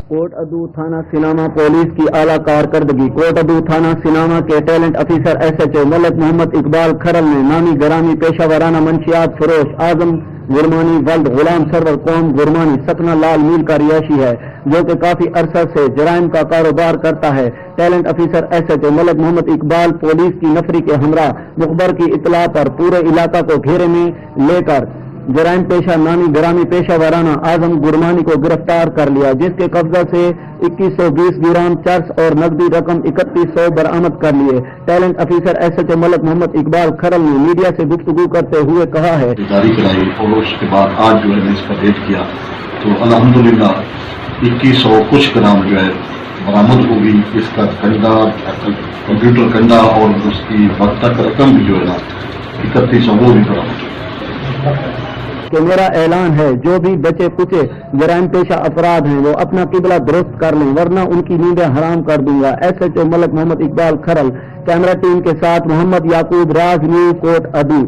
کوٹ ادو تھانہ سناما پولیس کی اعلیٰ کارکردگی۔ کوٹ ادو تھانہ سناما کے talent officer S H O Malik Muhammad Iqbal Kharal نے نامی گرامی پیشہ ورانہ منشیات فروش اعظم گرمانی ولد غلام سرور قوم گرمانی سکنہ لال میل کا رہائشی ہے، جو کہ کافی عرصہ سے جرائم کا کاروبار کرتا ہے۔ Talent officer S H O Malik Muhammad Iqbal police کی نفری کے ہمراہ مخبر کی اطلاع پر پورے علاقہ کو گھیرے میں لے کر جرائم پیشہ نامی گرامی پیشہ ورانہ اعظم گرمانی کو گرفتار کر لیا، جس کے قبضہ سے 2120 گرام چرس اور نقدی رقم 3100 برآمد کر لیے۔ Talent officer S H O Malik Muhammad Iqbal Kharal نے میڈیا سے گفتگو کرتے ہوئے کہا ہے جاری کرائی اور اس کے بعد آج جو ہے اس کا ریٹ کیا تو الحمدللہ 2100 کچھ گرام جو ہے برآمد ہوگی۔ اس کا کنڈا کمپیوٹر کنڈا اور اس کی وقت تک رقم بھی جو ہے نا 3100 وہ بھی برآمد ہوگی۔ کہ میرا اعلان ہے جو بھی بچے کچے جرائم پیشہ افراد ہیں وہ اپنا قبلہ درست کر لیں، ورنہ ان کی نیندیں حرام کر دوں گا۔ S H O Malik Muhammad Iqbal Kharal, camera team کے ساتھ محمد یعقوب، راز نیوز، کوٹ ادو۔